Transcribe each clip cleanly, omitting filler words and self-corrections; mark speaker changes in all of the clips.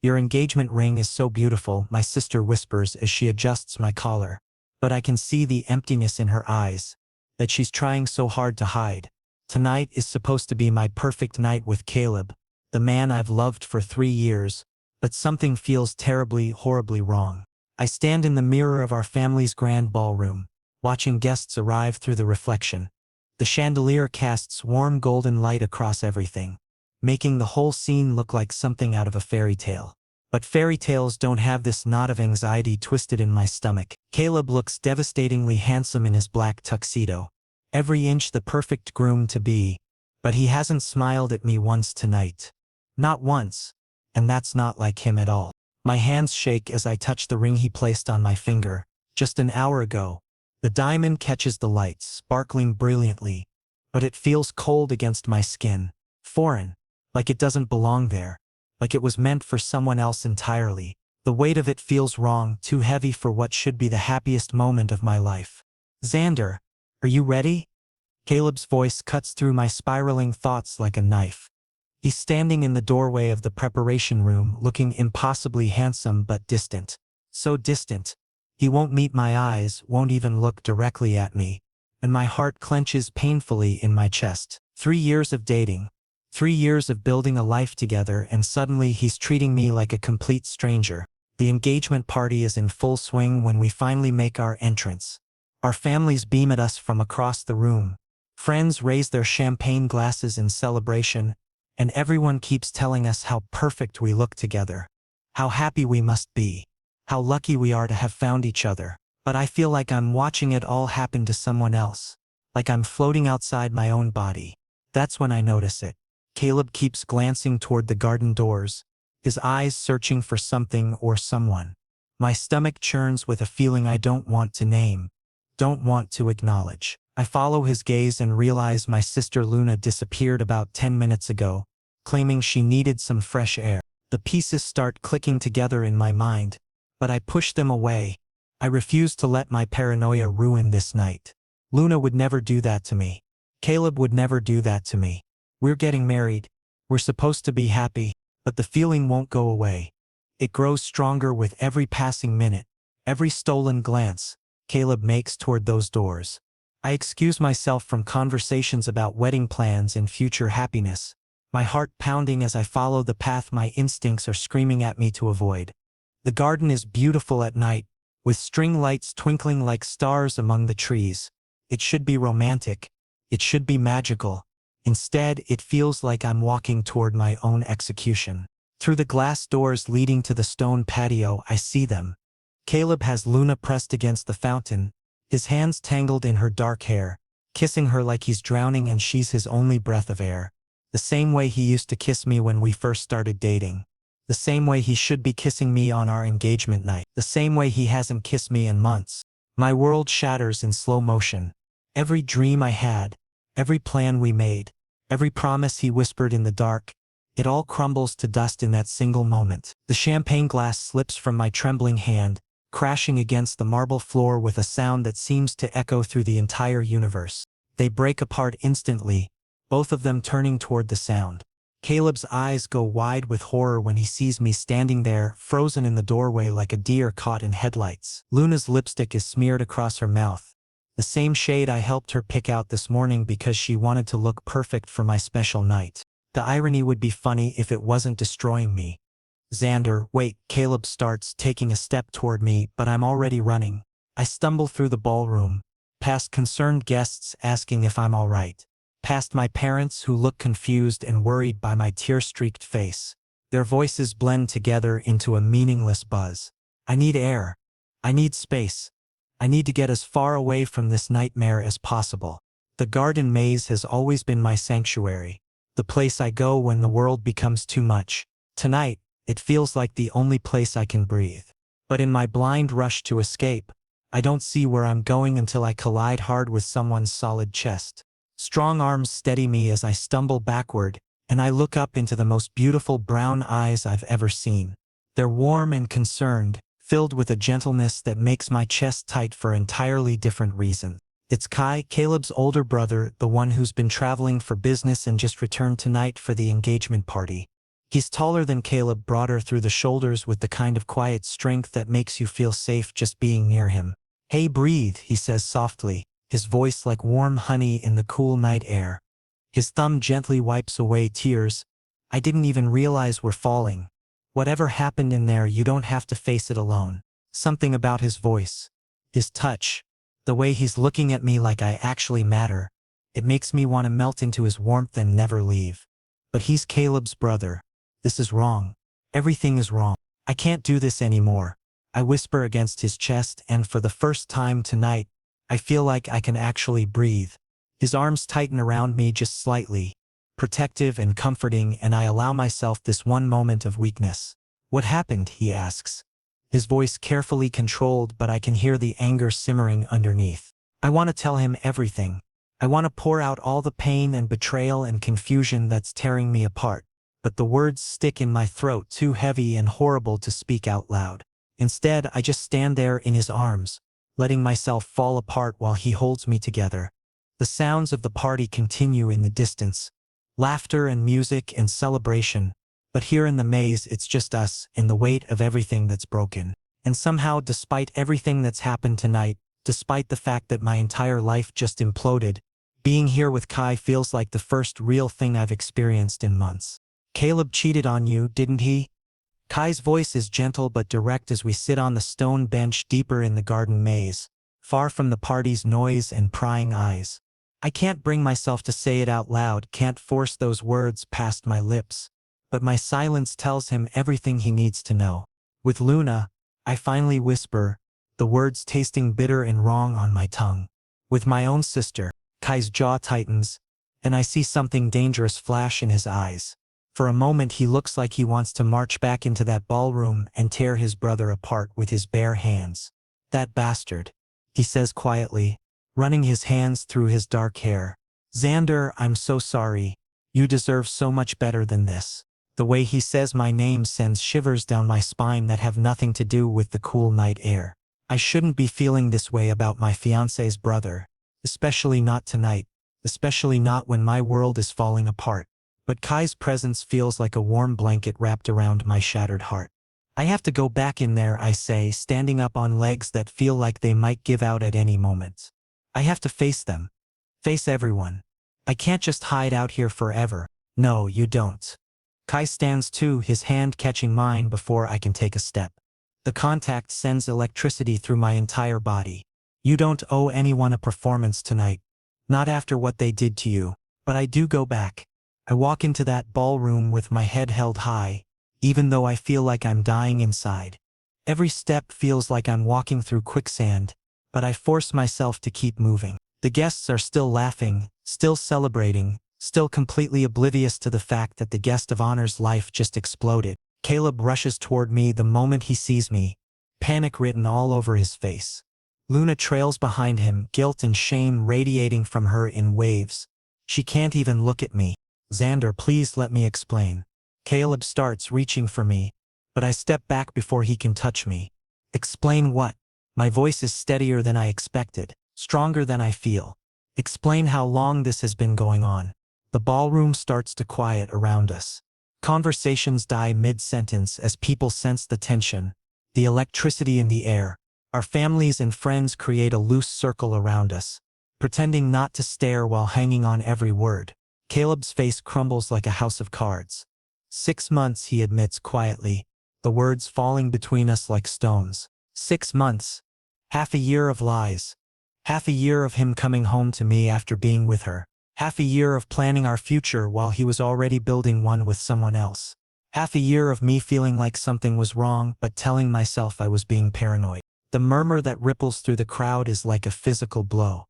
Speaker 1: "Your engagement ring is so beautiful," my sister whispers as she adjusts my collar. But I can see the emptiness in her eyes, that she's trying so hard to hide. Tonight is supposed to be my perfect night with Caleb, the man I've loved for 3 years, but something feels terribly, horribly wrong. I stand in the mirror of our family's grand ballroom, watching guests arrive through the reflection. The chandelier casts warm golden light across everything, making the whole scene look like something out of a fairy tale. But fairy tales don't have this knot of anxiety twisted in my stomach. Caleb looks devastatingly handsome in his black tuxedo, every inch the perfect groom-to-be, but he hasn't smiled at me once tonight. Not once, and that's not like him at all. My hands shake as I touch the ring he placed on my finger. Just an hour ago, the diamond catches the light, sparkling brilliantly, but it feels cold against my skin, foreign, like it doesn't belong there, like it was meant for someone else entirely. The weight of it feels wrong, too heavy for what should be the happiest moment of my life. "Xander, are you ready?" Caleb's voice cuts through my spiraling thoughts like a knife. He's standing in the doorway of the preparation room, looking impossibly handsome but distant. So distant, he won't meet my eyes, won't even look directly at me, and my heart clenches painfully in my chest. 3 years of dating, 3 years of building a life together, and suddenly he's treating me like a complete stranger. The engagement party is in full swing when we finally make our entrance. Our families beam at us from across the room. Friends raise their champagne glasses in celebration, and everyone keeps telling us how perfect we look together, how happy we must be, how lucky we are to have found each other. But I feel like I'm watching it all happen to someone else, like I'm floating outside my own body. That's when I notice it. Caleb keeps glancing toward the garden doors, his eyes searching for something or someone. My stomach churns with a feeling I don't want to name, don't want to acknowledge. I follow his gaze and realize my sister Luna disappeared about 10 minutes ago, claiming she needed some fresh air. The pieces start clicking together in my mind, but I push them away. I refuse to let my paranoia ruin this night. Luna would never do that to me. Caleb would never do that to me. We're getting married. We're supposed to be happy, but the feeling won't go away. It grows stronger with every passing minute, every stolen glance Caleb makes toward those doors. I excuse myself from conversations about wedding plans and future happiness, my heart pounding as I follow the path my instincts are screaming at me to avoid. The garden is beautiful at night, with string lights twinkling like stars among the trees. It should be romantic. It should be magical. Instead, it feels like I'm walking toward my own execution. Through the glass doors leading to the stone patio, I see them. Caleb has Luna pressed against the fountain, his hands tangled in her dark hair, kissing her like he's drowning and she's his only breath of air. The same way he used to kiss me when we first started dating. The same way he should be kissing me on our engagement night. The same way he hasn't kissed me in months. My world shatters in slow motion. Every dream I had, every plan we made, every promise he whispered in the dark, it all crumbles to dust in that single moment. The champagne glass slips from my trembling hand, crashing against the marble floor with a sound that seems to echo through the entire universe. They break apart instantly, both of them turning toward the sound. Caleb's eyes go wide with horror when he sees me standing there, frozen in the doorway like a deer caught in headlights. Luna's lipstick is smeared across her mouth, the same shade I helped her pick out this morning because she wanted to look perfect for my special night. The irony would be funny if it wasn't destroying me. "Xander, wait," Caleb starts, taking a step toward me, but I'm already running. I stumble through the ballroom, past concerned guests asking if I'm all right, past my parents who look confused and worried by my tear-streaked face. Their voices blend together into a meaningless buzz. I need air. I need space. I need to get as far away from this nightmare as possible. The garden maze has always been my sanctuary, the place I go when the world becomes too much. Tonight, it feels like the only place I can breathe. But in my blind rush to escape, I don't see where I'm going until I collide hard with someone's solid chest. Strong arms steady me as I stumble backward, and I look up into the most beautiful brown eyes I've ever seen. They're warm and concerned, filled with a gentleness that makes my chest tight for an entirely different reason. It's Kai, Caleb's older brother, the one who's been traveling for business and just returned tonight for the engagement party. He's taller than Caleb, broader through the shoulders with the kind of quiet strength that makes you feel safe just being near him. "Hey, breathe," he says softly, his voice like warm honey in the cool night air. His thumb gently wipes away tears. "I didn't even realize we're falling. Whatever happened in there, you don't have to face it alone." Something about his voice, his touch, the way he's looking at me like I actually matter, it makes me want to melt into his warmth and never leave. But he's Caleb's brother. This is wrong. Everything is wrong. "I can't do this anymore," I whisper against his chest, and for the first time tonight, I feel like I can actually breathe. His arms tighten around me just slightly, protective and comforting, and I allow myself this one moment of weakness. "What happened?" he asks. His voice carefully controlled, but I can hear the anger simmering underneath. I want to tell him everything. I want to pour out all the pain and betrayal and confusion that's tearing me apart. But the words stick in my throat, too heavy and horrible to speak out loud. Instead, I just stand there in his arms, letting myself fall apart while he holds me together. The sounds of the party continue in the distance. Laughter and music and celebration. But here in the maze, it's just us and the weight of everything that's broken. And somehow, despite everything that's happened tonight, despite the fact that my entire life just imploded, being here with Kai feels like the first real thing I've experienced in months. "Caleb cheated on you, didn't he?" Kai's voice is gentle but direct as we sit on the stone bench deeper in the garden maze, far from the party's noise and prying eyes. I can't bring myself to say it out loud, can't force those words past my lips. But my silence tells him everything he needs to know. "With Luna," I finally whisper, the words tasting bitter and wrong on my tongue. "With my own sister." Kai's jaw tightens, and I see something dangerous flash in his eyes. For a moment he looks like he wants to march back into that ballroom and tear his brother apart with his bare hands. "That bastard," he says quietly, running his hands through his dark hair. "Xander, I'm so sorry. You deserve so much better than this." The way he says my name sends shivers down my spine that have nothing to do with the cool night air. I shouldn't be feeling this way about my fiancé's brother. Especially not tonight. Especially not when my world is falling apart. But Kai's presence feels like a warm blanket wrapped around my shattered heart. "I have to go back in there," I say, standing up on legs that feel like they might give out at any moment. "I have to face them. Face everyone. I can't just hide out here forever." "No, you don't." Kai stands too, his hand catching mine before I can take a step. The contact sends electricity through my entire body. "You don't owe anyone a performance tonight. Not after what they did to you." But I do go back. I walk into that ballroom with my head held high, even though I feel like I'm dying inside. Every step feels like I'm walking through quicksand, but I force myself to keep moving. The guests are still laughing, still celebrating, still completely oblivious to the fact that the guest of honor's life just exploded. Caleb rushes toward me the moment he sees me, panic written all over his face. Luna trails behind him, guilt and shame radiating from her in waves. She can't even look at me. "Xander, please let me explain." Caleb starts reaching for me, but I step back before he can touch me. "Explain what?" My voice is steadier than I expected, stronger than I feel. "Explain how long this has been going on." The ballroom starts to quiet around us. Conversations die mid-sentence as people sense the tension, the electricity in the air. Our families and friends create a loose circle around us, pretending not to stare while hanging on every word. Caleb's face crumbles like a house of cards. 6 months, he admits quietly, the words falling between us like stones. 6 months. Half a year of lies. Half a year of him coming home to me after being with her. Half a year of planning our future while he was already building one with someone else. Half a year of me feeling like something was wrong but telling myself I was being paranoid. The murmur that ripples through the crowd is like a physical blow.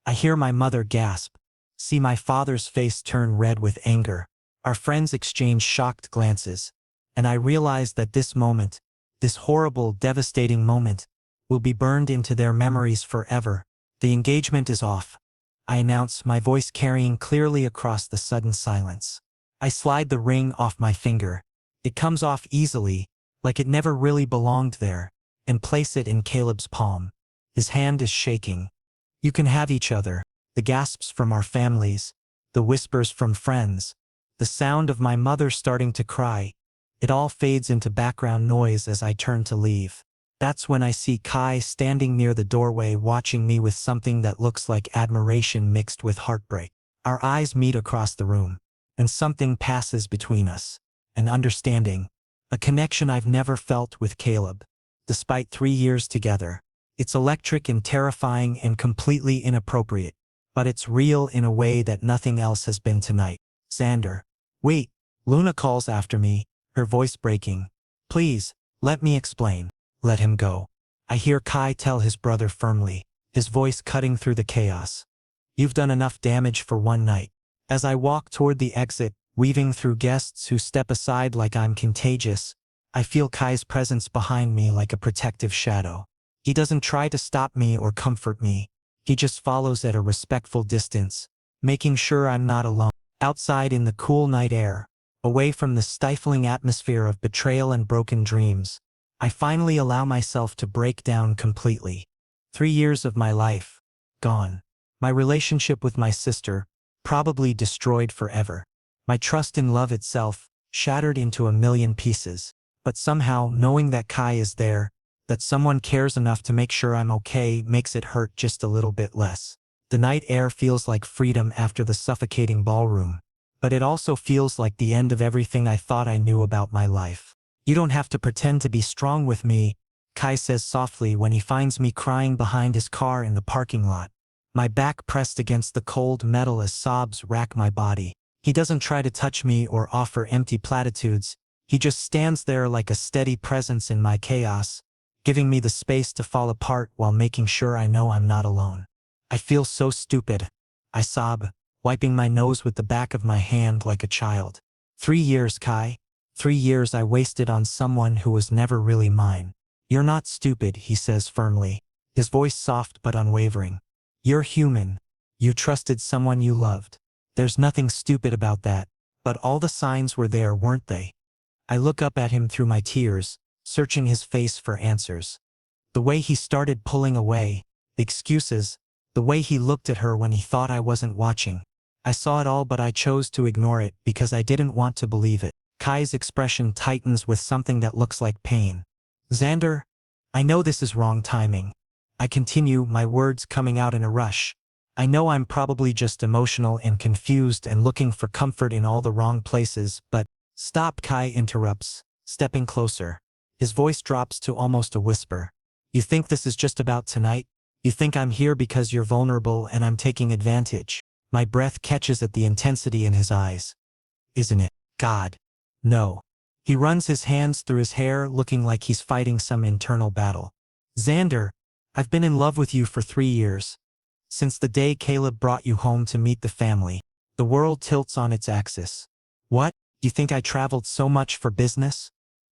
Speaker 1: I hear my mother gasp, see my father's face turn red with anger. Our friends exchange shocked glances, and I realize that this moment, this horrible, devastating moment, will be burned into their memories forever. The engagement is off, I announce, my voice carrying clearly across the sudden silence. I slide the ring off my finger. It comes off easily, like it never really belonged there, and place it in Caleb's palm. His hand is shaking. "You can have each other." The gasps from our families, the whispers from friends, the sound of my mother starting to cry. It all fades into background noise as I turn to leave. That's when I see Kai standing near the doorway watching me with something that looks like admiration mixed with heartbreak. Our eyes meet across the room, and something passes between us. An understanding. A connection I've never felt with Caleb. Despite 3 years together. It's electric and terrifying and completely inappropriate. But it's real in a way that nothing else has been tonight. Xander. Wait. Luna calls after me, her voice breaking. Please, let me explain. Let him go. I hear Kai tell his brother firmly, his voice cutting through the chaos. You've done enough damage for one night. As I walk toward the exit, weaving through guests who step aside like I'm contagious, I feel Kai's presence behind me like a protective shadow. He doesn't try to stop me or comfort me. He just follows at a respectful distance, making sure I'm not alone. Outside in the cool night air, away from the stifling atmosphere of betrayal and broken dreams, I finally allow myself to break down completely. 3 years of my life, gone. My relationship with my sister, probably destroyed forever. My trust in love itself, shattered into a million pieces. But somehow, knowing that Kai is there, that someone cares enough to make sure I'm okay, makes it hurt just a little bit less. The night air feels like freedom after the suffocating ballroom. But it also feels like the end of everything I thought I knew about my life. You don't have to pretend to be strong with me, Kai says softly when he finds me crying behind his car in the parking lot. My back pressed against the cold metal as sobs rack my body. He doesn't try to touch me or offer empty platitudes. He just stands there like a steady presence in my chaos, giving me the space to fall apart while making sure I know I'm not alone. I feel so stupid. I sob, wiping my nose with the back of my hand like a child. 3 years, Kai. 3 years I wasted on someone who was never really mine. You're not stupid, he says firmly, his voice soft but unwavering. You're human. You trusted someone you loved. There's nothing stupid about that. But all the signs were there, weren't they? I look up at him through my tears, searching his face for answers. The way he started pulling away, the excuses, the way he looked at her when he thought I wasn't watching. I saw it all, but I chose to ignore it because I didn't want to believe it. Kai's expression tightens with something that looks like pain. Xander, I know this is wrong timing. I continue, my words coming out in a rush. I know I'm probably just emotional and confused and looking for comfort in all the wrong places, but stop, Kai interrupts, stepping closer. His voice drops to almost a whisper. You think this is just about tonight? You think I'm here because you're vulnerable and I'm taking advantage? My breath catches at the intensity in his eyes. Isn't it? God. No. He runs his hands through his hair, looking like he's fighting some internal battle. Xander, I've been in love with you for 3 years. Since the day Caleb brought you home to meet the family. The world tilts on its axis. What? You think I traveled so much for business?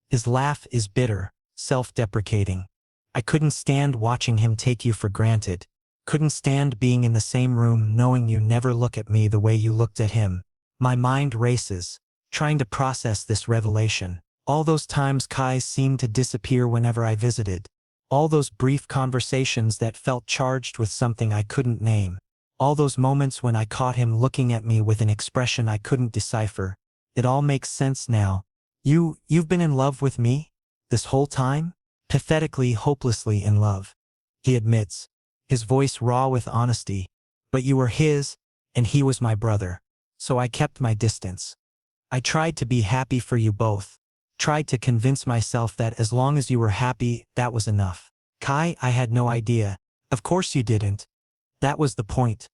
Speaker 1: His laugh is bitter, self-deprecating. I couldn't stand watching him take you for granted. Couldn't stand being in the same room knowing you never look at me the way you looked at him. My mind races, trying to process this revelation. All those times Kai seemed to disappear whenever I visited. All those brief conversations that felt charged with something I couldn't name. All those moments when I caught him looking at me with an expression I couldn't decipher. It all makes sense now. You've been in love with me? This whole time? Pathetically, hopelessly in love. He admits, his voice raw with honesty. But you were his, and he was my brother. So I kept my distance. I tried to be happy for you both. Tried to convince myself that as long as you were happy, that was enough. Kai, I had no idea. Of course you didn't. That was the point.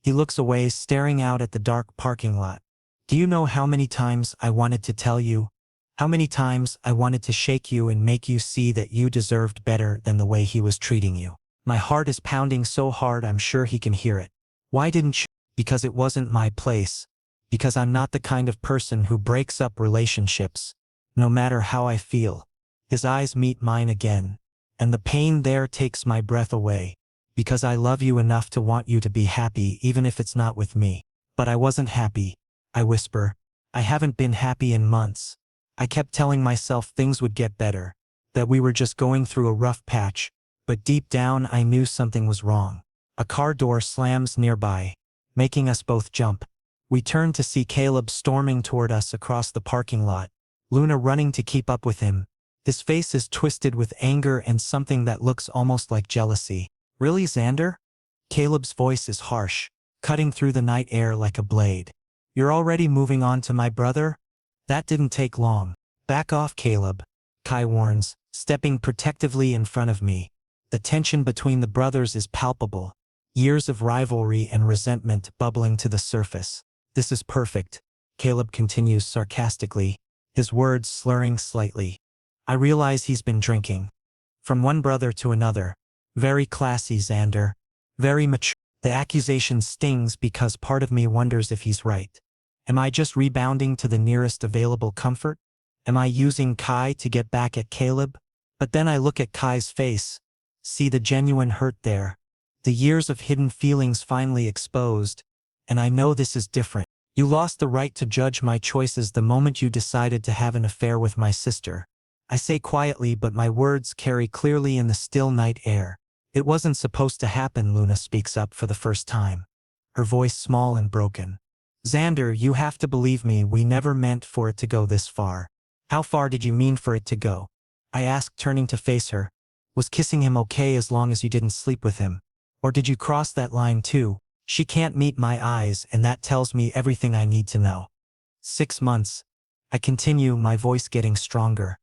Speaker 1: He looks away, staring out at the dark parking lot. Do you know how many times I wanted to tell you? How many times I wanted to shake you and make you see that you deserved better than the way he was treating you. My heart is pounding so hard I'm sure he can hear it. Why didn't you? Because it wasn't my place. Because I'm not the kind of person who breaks up relationships, no matter how I feel. His eyes meet mine again, and the pain there takes my breath away. Because I love you enough to want you to be happy even if it's not with me. But I wasn't happy, I whisper. I haven't been happy in months. I kept telling myself things would get better, that we were just going through a rough patch, but deep down I knew something was wrong. A car door slams nearby, making us both jump. We turn to see Caleb storming toward us across the parking lot, Luna running to keep up with him. His face is twisted with anger and something that looks almost like jealousy. Really, Xander? Caleb's voice is harsh, cutting through the night air like a blade. You're already moving on to my brother? That didn't take long. Back off, Caleb, Kai warns, stepping protectively in front of me. The tension between the brothers is palpable. Years of rivalry and resentment bubbling to the surface. This is perfect, Caleb continues sarcastically, his words slurring slightly. I realize he's been drinking. From one brother to another. Very classy, Xander. Very mature. The accusation stings because part of me wonders if he's right. Am I just rebounding to the nearest available comfort? Am I using Kai to get back at Caleb? But then I look at Kai's face, see the genuine hurt there, the years of hidden feelings finally exposed, and I know this is different. You lost the right to judge my choices the moment you decided to have an affair with my sister. I say quietly, but my words carry clearly in the still night air. It wasn't supposed to happen, Luna speaks up for the first time, her voice small and broken. Xander, you have to believe me, we never meant for it to go this far. How far did you mean for it to go? I asked, turning to face her. Was kissing him okay as long as you didn't sleep with him? Or did you cross that line too? She can't meet my eyes, and that tells me everything I need to know. 6 months. I continue, my voice getting stronger.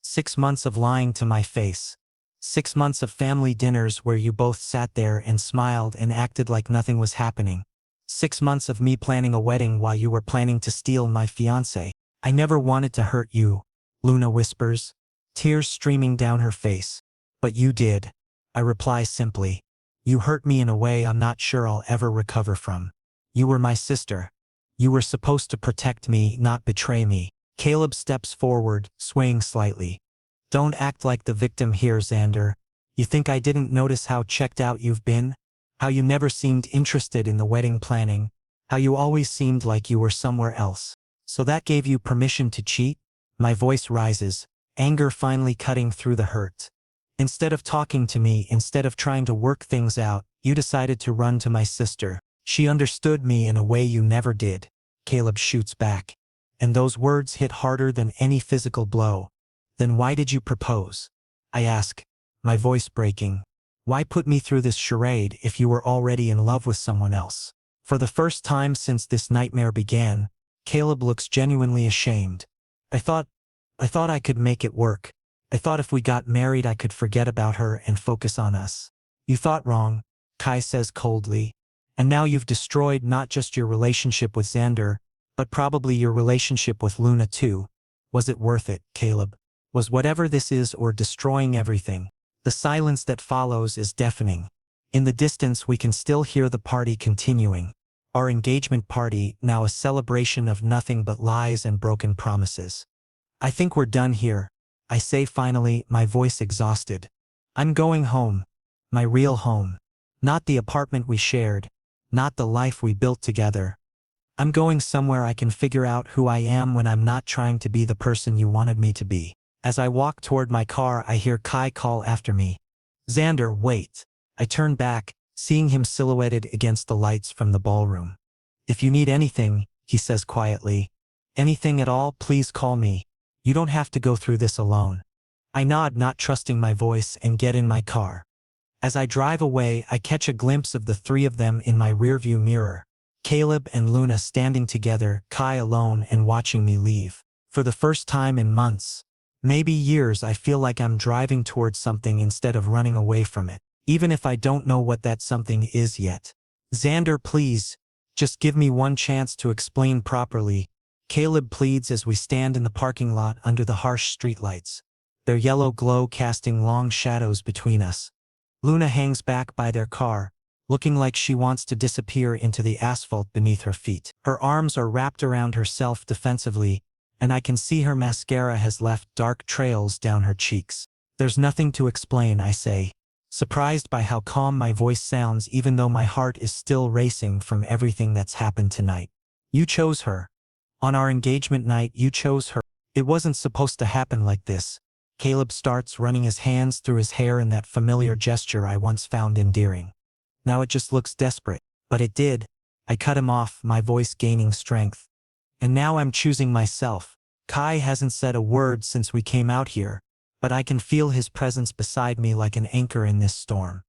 Speaker 1: 6 months of lying to my face. 6 months of family dinners where you both sat there and smiled and acted like nothing was happening. 6 months of me planning a wedding while you were planning to steal my fiancé. I never wanted to hurt you, Luna whispers, tears streaming down her face. But you did. I reply simply. You hurt me in a way I'm not sure I'll ever recover from. You were my sister. You were supposed to protect me, not betray me. Caleb steps forward, swaying slightly. Don't act like the victim here, Xander. You think I didn't notice how checked out you've been? How you never seemed interested in the wedding planning? How you always seemed like you were somewhere else? So that gave you permission to cheat? My voice rises, anger finally cutting through the hurt. Instead of talking to me, instead of trying to work things out, you decided to run to my sister. She understood me in a way you never did. Caleb shoots back. And those words hit harder than any physical blow. Then why did you propose? I ask, my voice breaking. Why put me through this charade if you were already in love with someone else? For the first time since this nightmare began, Caleb looks genuinely ashamed. I thought I could make it work. I thought if we got married I could forget about her and focus on us. You thought wrong, Kai says coldly. And now you've destroyed not just your relationship with Xander, but probably your relationship with Luna too. Was it worth it, Caleb? Was whatever this is or destroying everything? The silence that follows is deafening. In the distance we can still hear the party continuing. Our engagement party, now a celebration of nothing but lies and broken promises. I think we're done here, I say finally, my voice exhausted. I'm going home. My real home. Not the apartment we shared. Not the life we built together. I'm going somewhere I can figure out who I am when I'm not trying to be the person you wanted me to be. As I walk toward my car, I hear Kai call after me. Xander, wait. I turn back, seeing him silhouetted against the lights from the ballroom. If you need anything, he says quietly. Anything at all, please call me. You don't have to go through this alone. I nod, not trusting my voice, and get in my car. As I drive away, I catch a glimpse of the three of them in my rearview mirror. Caleb and Luna standing together, Kai alone and watching me leave. For the first time in months, maybe years, I feel like I'm driving towards something instead of running away from it, even if I don't know what that something is yet. Xander, please, just give me one chance to explain properly, Caleb pleads as we stand in the parking lot under the harsh streetlights, their yellow glow casting long shadows between us. Luna hangs back by their car, looking like she wants to disappear into the asphalt beneath her feet. Her arms are wrapped around herself defensively, and I can see her mascara has left dark trails down her cheeks. There's nothing to explain, I say, surprised by how calm my voice sounds even though my heart is still racing from everything that's happened tonight. You chose her. On our engagement night, you chose her. It wasn't supposed to happen like this. Caleb starts running his hands through his hair in that familiar gesture I once found endearing. Now it just looks desperate. But it did. I cut him off, my voice gaining strength. And now I'm choosing myself. Kai hasn't said a word since we came out here, but I can feel his presence beside me like an anchor in this storm.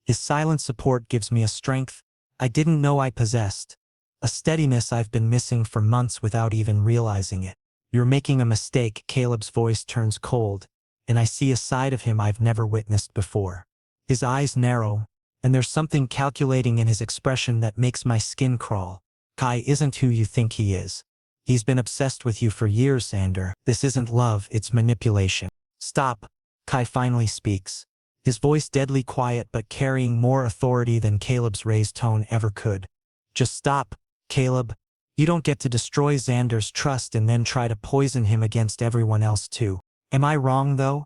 Speaker 1: His silent support gives me a strength I didn't know I possessed. A steadiness I've been missing for months without even realizing it. You're making a mistake, Caleb's voice turns cold, and I see a side of him I've never witnessed before. His eyes narrow, and there's something calculating in his expression that makes my skin crawl. Kai isn't who you think he is. He's been obsessed with you for years, Xander. This isn't love, it's manipulation. Stop, Kai finally speaks. His voice deadly quiet but carrying more authority than Caleb's raised tone ever could. Just stop, Caleb. You don't get to destroy Xander's trust and then try to poison him against everyone else too. Am I wrong though?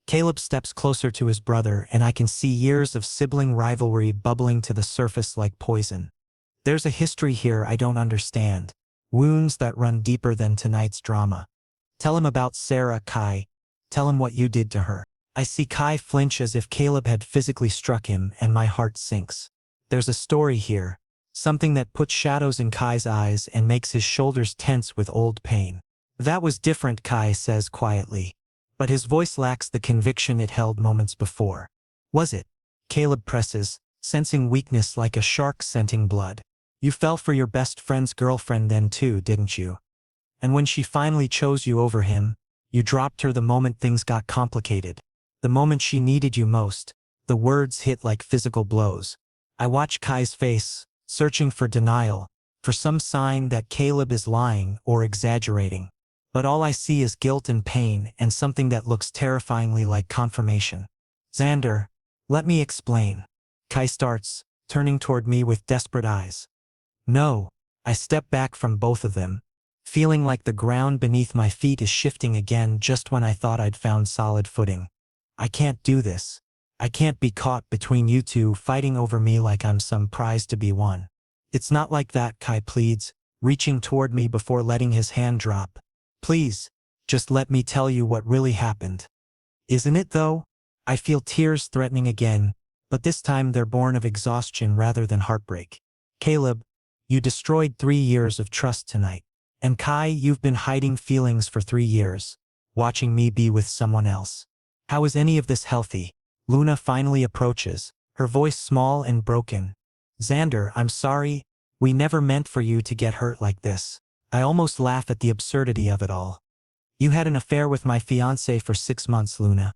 Speaker 1: Caleb steps closer to his brother and I can see years of sibling rivalry bubbling to the surface like poison. There's a history here I don't understand. Wounds that run deeper than tonight's drama. Tell him about Sarah, Kai. Tell him what you did to her. I see Kai flinch as if Caleb had physically struck him and my heart sinks. There's a story here. Something that puts shadows in Kai's eyes and makes his shoulders tense with old pain. That was different, Kai says quietly. But his voice lacks the conviction it held moments before. Was it? Caleb presses, sensing weakness like a shark scenting blood. You fell for your best friend's girlfriend then too, didn't you? And when she finally chose you over him, you dropped her the moment things got complicated. The moment she needed you most. The words hit like physical blows. I watch Kai's face, searching for denial, for some sign that Caleb is lying or exaggerating. But all I see is guilt and pain and something that looks terrifyingly like confirmation. Xander, let me explain. Kai starts, turning toward me with desperate eyes. No, I step back from both of them, feeling like the ground beneath my feet is shifting again just when I thought I'd found solid footing. I can't do this. I can't be caught between you two fighting over me like I'm some prize to be won. It's not like that, Kai pleads, reaching toward me before letting his hand drop. Please, just let me tell you what really happened. Isn't it though? I feel tears threatening again, but this time they're born of exhaustion rather than heartbreak. Caleb, you destroyed 3 years of trust tonight. And Kai, you've been hiding feelings for 3 years, watching me be with someone else. How is any of this healthy? Luna finally approaches, her voice small and broken. Xander, I'm sorry. We never meant for you to get hurt like this. I almost laugh at the absurdity of it all. You had an affair with my fiancé for 6 months, Luna.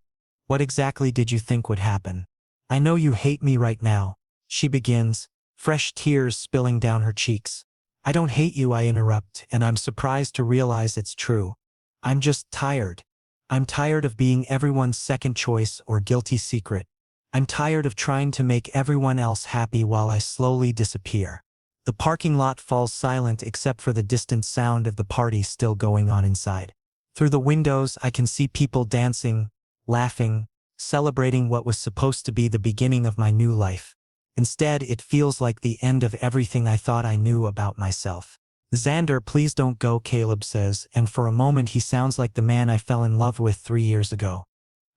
Speaker 1: What exactly did you think would happen? I know you hate me right now, she begins, fresh tears spilling down her cheeks. I don't hate you, I interrupt, and I'm surprised to realize it's true. I'm just tired. I'm tired of being everyone's second choice or guilty secret. I'm tired of trying to make everyone else happy while I slowly disappear. The parking lot falls silent except for the distant sound of the party still going on inside. Through the windows I can see people dancing, laughing, celebrating what was supposed to be the beginning of my new life. Instead, it feels like the end of everything I thought I knew about myself. Xander, please don't go, Caleb says, and for a moment he sounds like the man I fell in love with 3 years ago.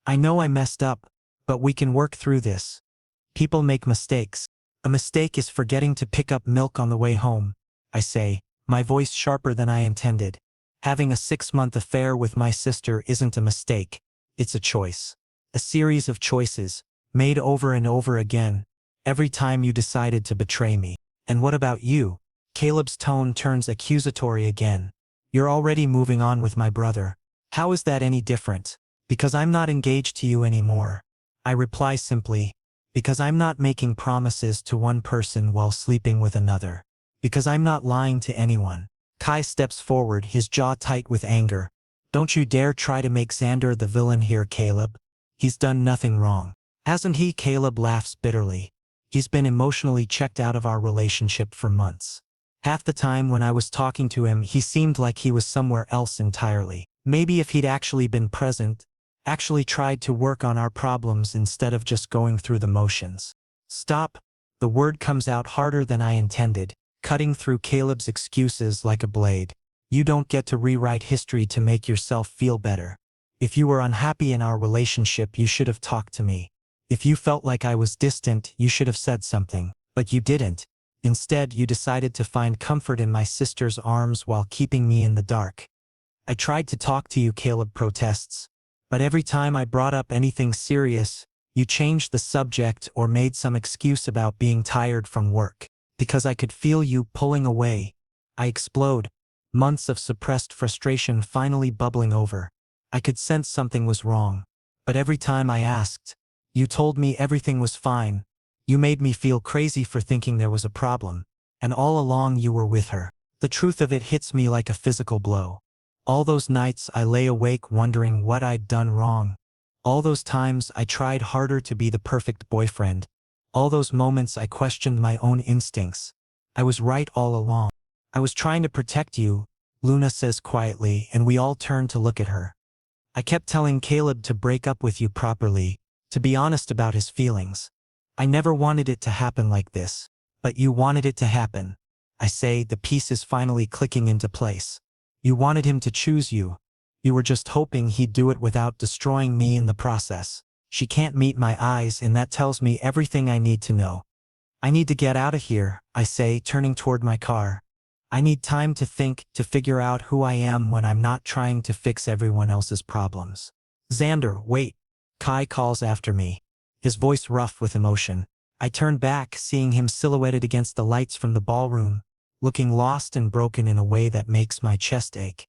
Speaker 1: I know I messed up, but we can work through this. People make mistakes. A mistake is forgetting to pick up milk on the way home, I say, my voice sharper than I intended. Having a 6-month affair with my sister isn't a mistake. It's a choice. A series of choices, made over and over again, every time you decided to betray me. And what about you? Caleb's tone turns accusatory again. You're already moving on with my brother. How is that any different? Because I'm not engaged to you anymore. I reply simply, because I'm not making promises to one person while sleeping with another. Because I'm not lying to anyone. Kai steps forward, his jaw tight with anger. Don't you dare try to make Xander the villain here, Caleb. He's done nothing wrong. Hasn't he? Caleb laughs bitterly. He's been emotionally checked out of our relationship for months. Half the time when I was talking to him, he seemed like he was somewhere else entirely. Maybe if he'd actually been present, actually tried to work on our problems instead of just going through the motions. Stop. The word comes out harder than I intended, cutting through Caleb's excuses like a blade. You don't get to rewrite history to make yourself feel better. If you were unhappy in our relationship, you should have talked to me. If you felt like I was distant, you should have said something, but you didn't. Instead, you decided to find comfort in my sister's arms while keeping me in the dark. I tried to talk to you, Caleb protests. But every time I brought up anything serious, you changed the subject or made some excuse about being tired from work. Because I could feel you pulling away, I explode, months of suppressed frustration finally bubbling over. I could sense something was wrong. But every time I asked, you told me everything was fine. You made me feel crazy for thinking there was a problem. And all along you were with her. The truth of it hits me like a physical blow. All those nights I lay awake wondering what I'd done wrong. All those times I tried harder to be the perfect boyfriend. All those moments I questioned my own instincts. I was right all along. I was trying to protect you, Luna says quietly, and we all turn to look at her. I kept telling Caleb to break up with you properly, to be honest about his feelings. I never wanted it to happen like this. But you wanted it to happen. I say, the pieces finally clicking into place. You wanted him to choose you. You were just hoping he'd do it without destroying me in the process. She can't meet my eyes, and that tells me everything I need to know. I need to get out of here, I say, turning toward my car. I need time to think, to figure out who I am when I'm not trying to fix everyone else's problems. Xander, wait. Kai calls after me, his voice rough with emotion. I turn back, seeing him silhouetted against the lights from the ballroom, looking lost and broken in a way that makes my chest ache.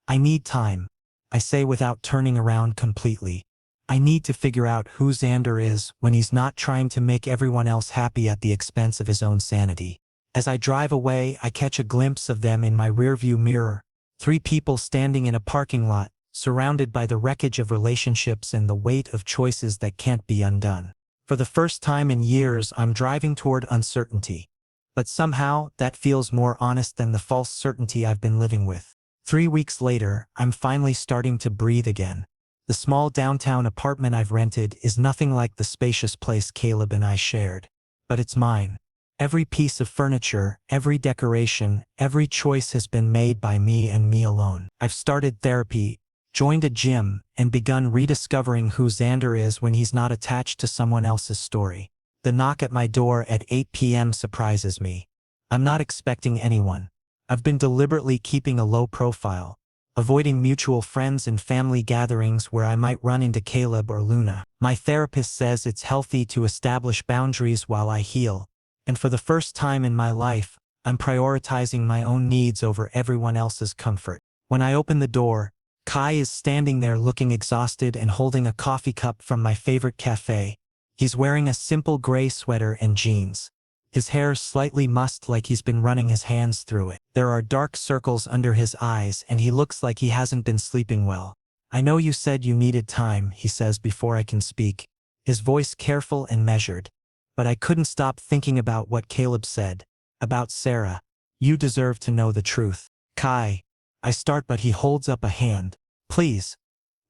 Speaker 1: I need time, I say without turning around completely. I need to figure out who Xander is when he's not trying to make everyone else happy at the expense of his own sanity. As I drive away, I catch a glimpse of them in my rearview mirror. 3 people standing in a parking lot, surrounded by the wreckage of relationships and the weight of choices that can't be undone. For the first time in years, I'm driving toward uncertainty. But somehow, that feels more honest than the false certainty I've been living with. 3 weeks later, I'm finally starting to breathe again. The small downtown apartment I've rented is nothing like the spacious place Caleb and I shared. But it's mine. Every piece of furniture, every decoration, every choice has been made by me and me alone. I've started therapy, joined a gym, and begun rediscovering who Xander is when he's not attached to someone else's story. The knock at my door at 8 p.m. surprises me. I'm not expecting anyone. I've been deliberately keeping a low profile, avoiding mutual friends and family gatherings where I might run into Caleb or Luna. My therapist says it's healthy to establish boundaries while I heal, and for the first time in my life, I'm prioritizing my own needs over everyone else's comfort. When I open the door, Kai is standing there looking exhausted and holding a coffee cup from my favorite cafe. He's wearing a simple gray sweater and jeans. His hair slightly mussed like he's been running his hands through it. There are dark circles under his eyes and he looks like he hasn't been sleeping well. I know you said you needed time, he says before I can speak, his voice careful and measured. But I couldn't stop thinking about what Caleb said. About Sarah. You deserve to know the truth. Kai. I start, but he holds up a hand. Please.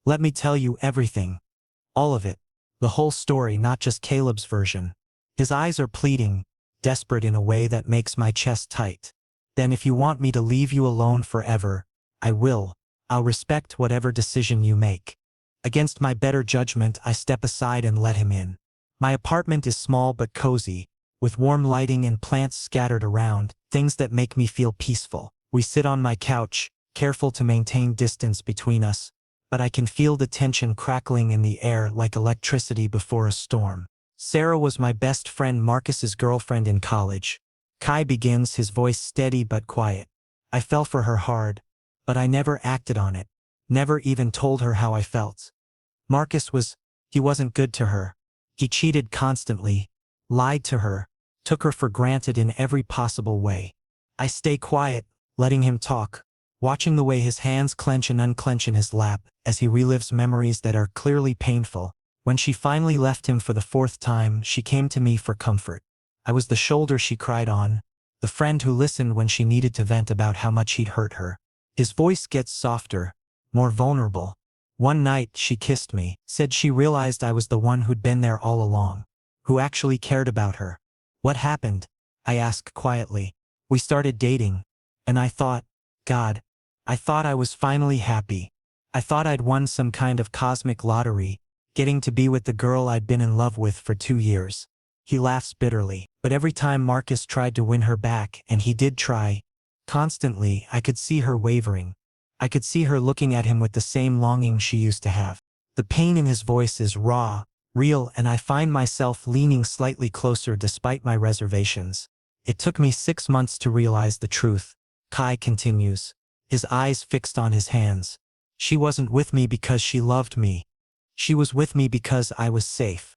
Speaker 1: Let me tell you everything. All of it. The whole story, not just Caleb's version. His eyes are pleading, desperate in a way that makes my chest tight. Then if you want me to leave you alone forever, I will. I'll respect whatever decision you make. Against my better judgment, I step aside and let him in. My apartment is small but cozy, with warm lighting and plants scattered around, things that make me feel peaceful. We sit on my couch, careful to maintain distance between us, but I can feel the tension crackling in the air like electricity before a storm. Sarah was my best friend Marcus's girlfriend in college. Kai begins, his voice steady but quiet. I fell for her hard, but I never acted on it, never even told her how I felt. He wasn't good to her. He cheated constantly, lied to her, took her for granted in every possible way. I stay quiet, letting him talk, watching the way his hands clench and unclench in his lap as he relives memories that are clearly painful. When she finally left him for the 4th time, she came to me for comfort. I was the shoulder she cried on, the friend who listened when she needed to vent about how much he'd hurt her. His voice gets softer, more vulnerable. One night, she kissed me, said she realized I was the one who'd been there all along, who actually cared about her. What happened? I asked quietly. We started dating, and I thought, God, I thought I was finally happy. I thought I'd won some kind of cosmic lottery, getting to be with the girl I'd been in love with for 2 years. He laughs bitterly. But every time Marcus tried to win her back, and he did try, constantly, I could see her wavering. I could see her looking at him with the same longing she used to have. The pain in his voice is raw, real, and I find myself leaning slightly closer despite my reservations. It took me 6 months to realize the truth. Kai continues, his eyes fixed on his hands. She wasn't with me because she loved me. She was with me because I was safe.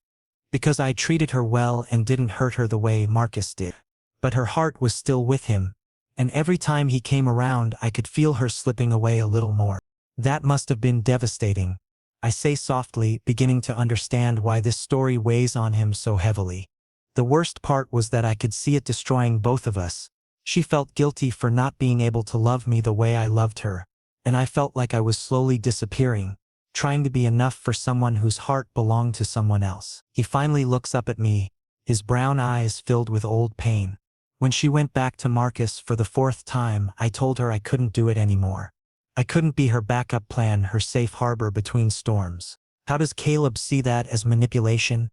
Speaker 1: Because I treated her well and didn't hurt her the way Marcus did. But her heart was still with him, and every time he came around I could feel her slipping away a little more. That must have been devastating, I say softly, beginning to understand why this story weighs on him so heavily. The worst part was that I could see it destroying both of us. She felt guilty for not being able to love me the way I loved her, and I felt like I was slowly disappearing, trying to be enough for someone whose heart belonged to someone else. He finally looks up at me, his brown eyes filled with old pain. When she went back to Marcus for the 4th time, I told her I couldn't do it anymore. I couldn't be her backup plan, her safe harbor between storms. How does Caleb see that as manipulation?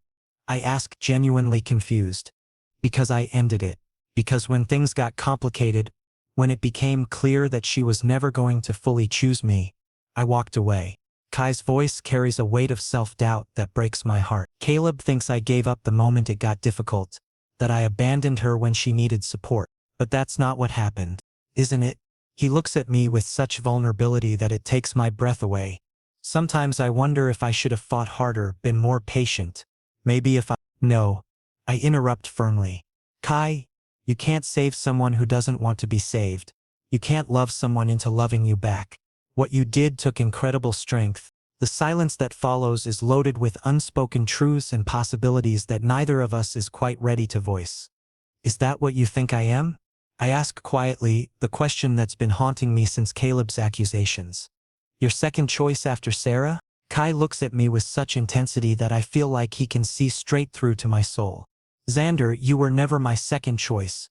Speaker 1: I ask, genuinely confused. Because I ended it. Because when things got complicated, when it became clear that she was never going to fully choose me, I walked away. Kai's voice carries a weight of self-doubt that breaks my heart. Caleb thinks I gave up the moment it got difficult, that I abandoned her when she needed support. But that's not what happened, isn't it? He looks at me with such vulnerability that it takes my breath away. Sometimes I wonder if I should have fought harder, been more patient. Maybe if I— No. I interrupt firmly. Kai, you can't save someone who doesn't want to be saved. You can't love someone into loving you back. What you did took incredible strength. The silence that follows is loaded with unspoken truths and possibilities that neither of us is quite ready to voice. Is that what you think I am? I ask quietly, the question that's been haunting me since Caleb's accusations. Your second choice after Sarah? Kai looks at me with such intensity that I feel like he can see straight through to my soul. Xander, you were never my second choice.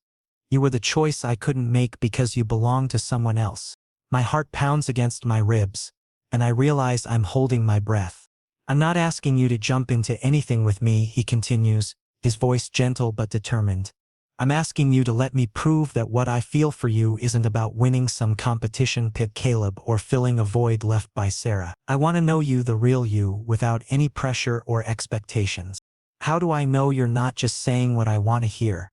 Speaker 1: You were the choice I couldn't make because you belonged to someone else. My heart pounds against my ribs, and I realize I'm holding my breath. I'm not asking you to jump into anything with me, he continues, his voice gentle but determined. I'm asking you to let me prove that what I feel for you isn't about winning some competition pit Caleb or filling a void left by Sarah. I want to know you, the real you, without any pressure or expectations. How do I know you're not just saying what I want to hear?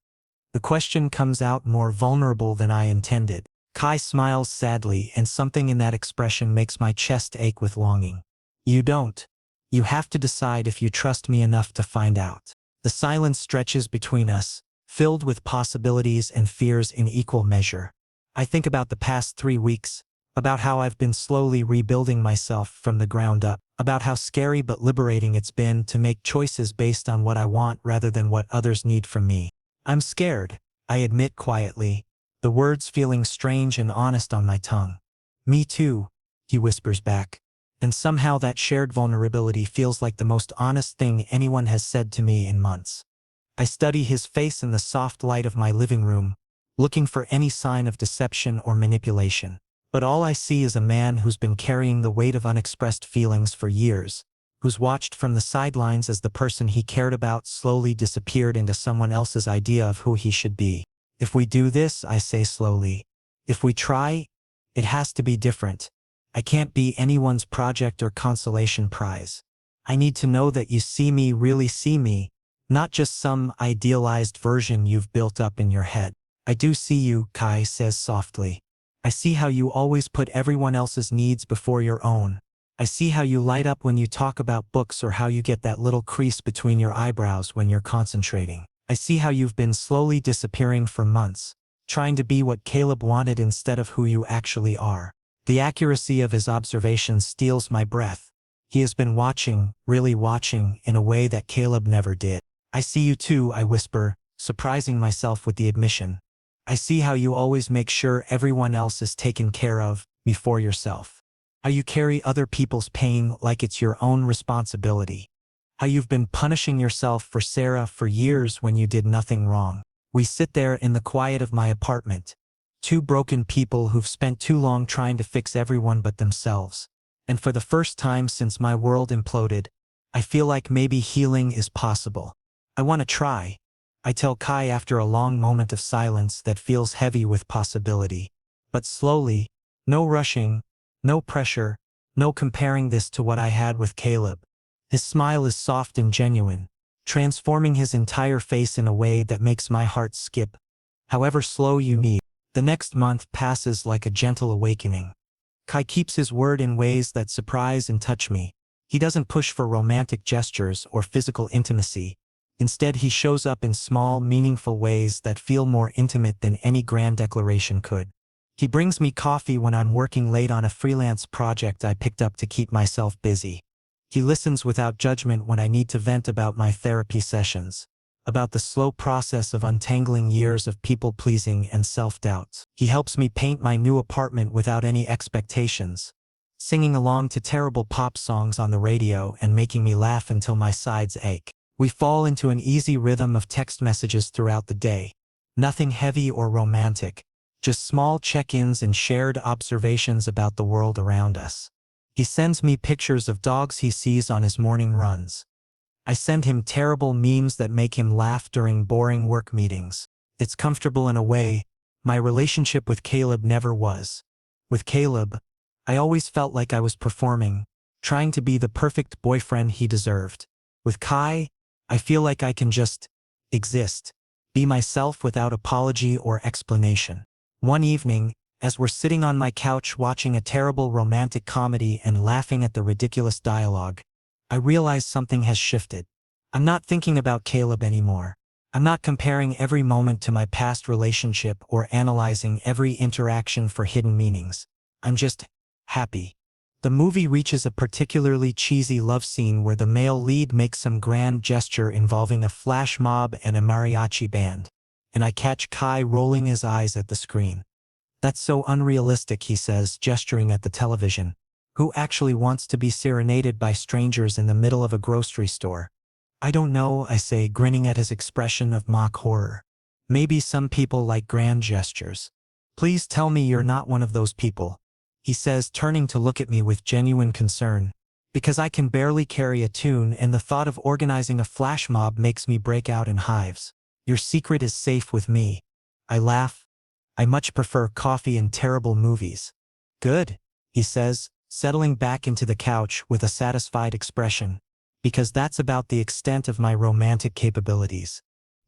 Speaker 1: The question comes out more vulnerable than I intended. Kai smiles sadly, and something in that expression makes my chest ache with longing. You don't. You have to decide if you trust me enough to find out. The silence stretches between us, filled with possibilities and fears in equal measure. I think about the past 3 weeks, about how I've been slowly rebuilding myself from the ground up, about how scary but liberating it's been to make choices based on what I want rather than what others need from me. I'm scared, I admit quietly, the words feeling strange and honest on my tongue. Me too, he whispers back. And somehow that shared vulnerability feels like the most honest thing anyone has said to me in months. I study his face in the soft light of my living room, looking for any sign of deception or manipulation. But all I see is a man who's been carrying the weight of unexpressed feelings for years, who's watched from the sidelines as the person he cared about slowly disappeared into someone else's idea of who he should be. If we do this, I say slowly, if we try, it has to be different. I can't be anyone's project or consolation prize. I need to know that you see me, really see me, not just some idealized version you've built up in your head. I do see you, Kai says softly. I see how you always put everyone else's needs before your own. I see how you light up when you talk about books or how you get that little crease between your eyebrows when you're concentrating. I see how you've been slowly disappearing for months, trying to be what Caleb wanted instead of who you actually are. The accuracy of his observations steals my breath. He has been watching, really watching, in a way that Caleb never did. I see you too, I whisper, surprising myself with the admission. I see how you always make sure everyone else is taken care of before yourself. How you carry other people's pain like it's your own responsibility. How you've been punishing yourself for Sarah for years when you did nothing wrong. We sit there in the quiet of my apartment, two broken people who've spent too long trying to fix everyone but themselves. And for the first time since my world imploded, I feel like maybe healing is possible. I want to try. I tell Kai after a long moment of silence that feels heavy with possibility. But slowly, no rushing, no pressure, no comparing this to what I had with Caleb. His smile is soft and genuine, transforming his entire face in a way that makes my heart skip. However slow you need, the next month passes like a gentle awakening. Kai keeps his word in ways that surprise and touch me. He doesn't push for romantic gestures or physical intimacy. Instead, he shows up in small, meaningful ways that feel more intimate than any grand declaration could. He brings me coffee when I'm working late on a freelance project I picked up to keep myself busy. He listens without judgment when I need to vent about my therapy sessions, about the slow process of untangling years of people-pleasing and self-doubts. He helps me paint my new apartment without any expectations, singing along to terrible pop songs on the radio and making me laugh until my sides ache. We fall into an easy rhythm of text messages throughout the day. Nothing heavy or romantic, just small check-ins and shared observations about the world around us. He sends me pictures of dogs he sees on his morning runs. I send him terrible memes that make him laugh during boring work meetings. It's comfortable in a way my relationship with Caleb never was. With Caleb, I always felt like I was performing, trying to be the perfect boyfriend he deserved. With Kai, I feel like I can just exist, be myself without apology or explanation. One evening, as we're sitting on my couch watching a terrible romantic comedy and laughing at the ridiculous dialogue, I realize something has shifted. I'm not thinking about Caleb anymore. I'm not comparing every moment to my past relationship or analyzing every interaction for hidden meanings. I'm just happy. The movie reaches a particularly cheesy love scene where the male lead makes some grand gesture involving a flash mob and a mariachi band, and I catch Kai rolling his eyes at the screen. "That's so unrealistic," he says, gesturing at the television. "Who actually wants to be serenaded by strangers in the middle of a grocery store?" "I don't know," I say, grinning at his expression of mock horror. "Maybe some people like grand gestures. Please tell me you're not one of those people," he says, turning to look at me with genuine concern. Because I can barely carry a tune and the thought of organizing a flash mob makes me break out in hives. "Your secret is safe with me." I laugh. "I much prefer coffee and terrible movies." "Good," he says, settling back into the couch with a satisfied expression. Because that's about the extent of my romantic capabilities.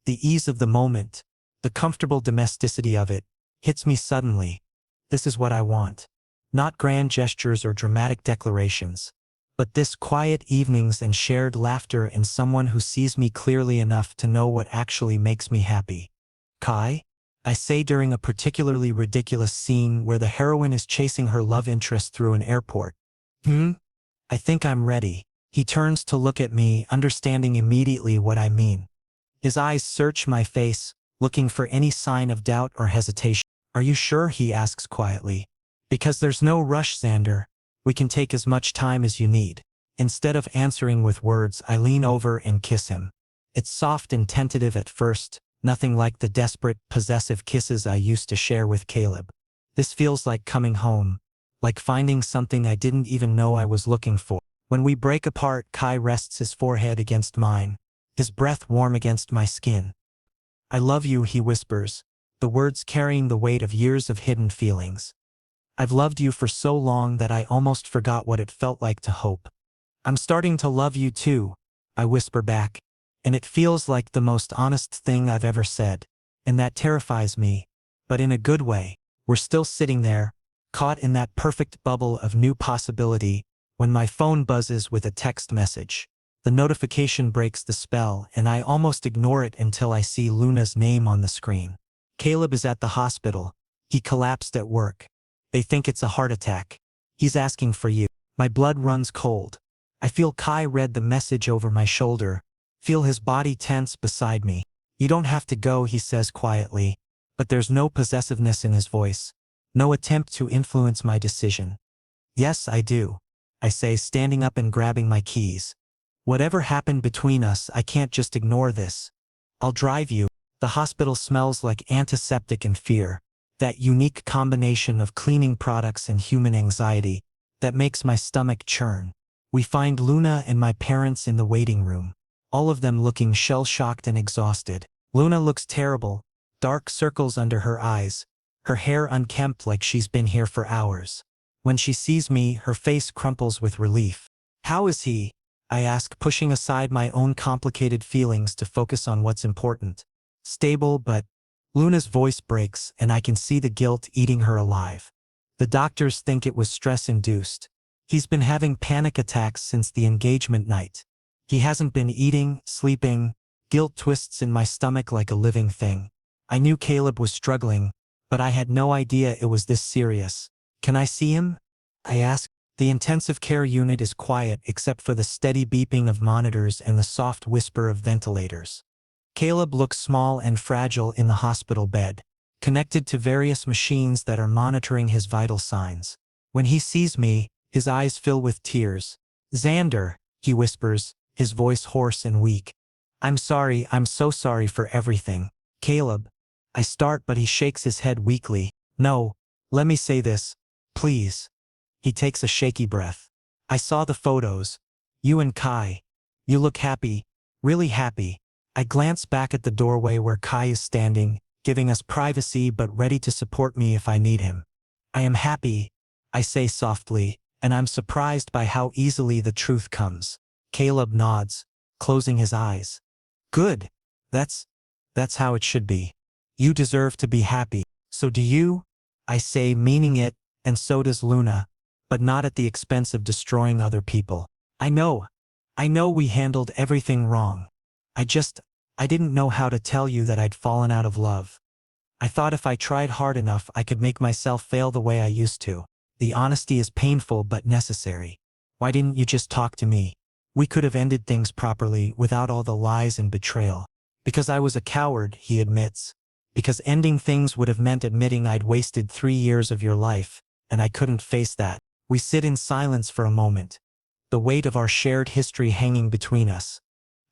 Speaker 1: The ease of the moment, the comfortable domesticity of it, hits me suddenly. This is what I want. Not grand gestures or dramatic declarations, but this quiet evenings and shared laughter and someone who sees me clearly enough to know what actually makes me happy. "Kai?" I say during a particularly ridiculous scene where the heroine is chasing her love interest through an airport. "I think I'm ready." He turns to look at me, understanding immediately what I mean. His eyes search my face, looking for any sign of doubt or hesitation. "Are you sure?" he asks quietly. "Because there's no rush, Xander. We can take as much time as you need." Instead of answering with words, I lean over and kiss him. It's soft and tentative at first, nothing like the desperate, possessive kisses I used to share with Caleb. This feels like coming home, like finding something I didn't even know I was looking for. When we break apart, Kai rests his forehead against mine, his breath warm against my skin. "I love you," he whispers, the words carrying the weight of years of hidden feelings. "I've loved you for so long that I almost forgot what it felt like to hope." "I'm starting to love you too," I whisper back, and it feels like the most honest thing I've ever said, and that terrifies me, but in a good way. We're still sitting there, caught in that perfect bubble of new possibility, when my phone buzzes with a text message. The notification breaks the spell, and I almost ignore it until I see Luna's name on the screen. "Caleb is at the hospital. He collapsed at work. They think it's a heart attack. He's asking for you." My blood runs cold. I feel Kai read the message over my shoulder, feel his body tense beside me. "You don't have to go," he says quietly, but there's no possessiveness in his voice, no attempt to influence my decision. "Yes, I do," I say, standing up and grabbing my keys. "Whatever happened between us, I can't just ignore this. I'll drive you." The hospital smells like antiseptic and fear, that unique combination of cleaning products and human anxiety that makes my stomach churn. We find Luna and my parents in the waiting room, all of them looking shell-shocked and exhausted. Luna looks terrible, dark circles under her eyes, her hair unkempt like she's been here for hours. When she sees me, her face crumples with relief. How is he? I ask, pushing aside my own complicated feelings to focus on what's important. Stable, but Luna's voice breaks and I can see the guilt eating her alive. The doctors think it was stress-induced. He's been having panic attacks since the engagement night. He hasn't been eating, sleeping. Guilt twists in my stomach like a living thing. I knew Caleb was struggling, but I had no idea it was this serious. Can I see him? I ask. The intensive care unit is quiet except for the steady beeping of monitors and the soft whisper of ventilators. Caleb looks small and fragile in the hospital bed, connected to various machines that are monitoring his vital signs. When he sees me, his eyes fill with tears. "Xander," he whispers, his voice hoarse and weak. I'm so sorry for everything. Caleb. I start, but he shakes his head weakly. No, let me say this, please. He takes a shaky breath. I saw the photos. You and Kai. You look happy, really happy. I glance back at the doorway where Kai is standing, giving us privacy but ready to support me if I need him. I am happy, I say softly, and I'm surprised by how easily the truth comes. Caleb nods, closing his eyes. Good. That's how it should be. You deserve to be happy. So do you? I say, meaning it, and so does Luna, but not at the expense of destroying other people. I know we handled everything wrong. I didn't know how to tell you that I'd fallen out of love. I thought if I tried hard enough I could make myself fail the way I used to. The honesty is painful but necessary. Why didn't you just talk to me? We could have ended things properly without all the lies and betrayal. Because I was a coward, he admits. Because ending things would have meant admitting I'd wasted 3 years of your life, and I couldn't face that. We sit in silence for a moment, the weight of our shared history hanging between us.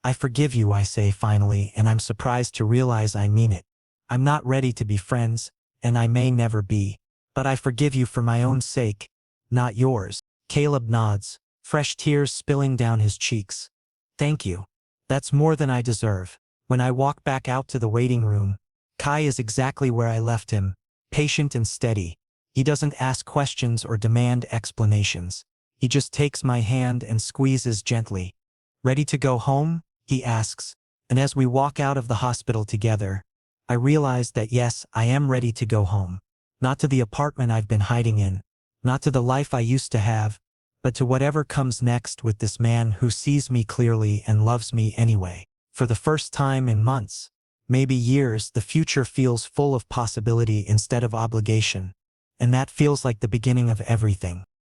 Speaker 1: I forgive you, I say finally, and I'm surprised to realize I mean it. I'm not ready to be friends, and I may never be. But I forgive you for my own sake, not yours. Caleb nods, fresh tears spilling down his cheeks. Thank you. That's more than I deserve. When I walk back out to the waiting room, Kai is exactly where I left him, patient and steady. He doesn't ask questions or demand explanations. He just takes my hand and squeezes gently. Ready to go home? He asks. And as we walk out of the hospital together, I realize that yes, I am ready to go home. Not to the apartment I've been hiding in, not to the life I used to have, but to whatever comes next with this man who sees me clearly and loves me anyway. For the first time in months, maybe years, the future feels full of possibility instead of obligation. And that feels like the beginning of everything.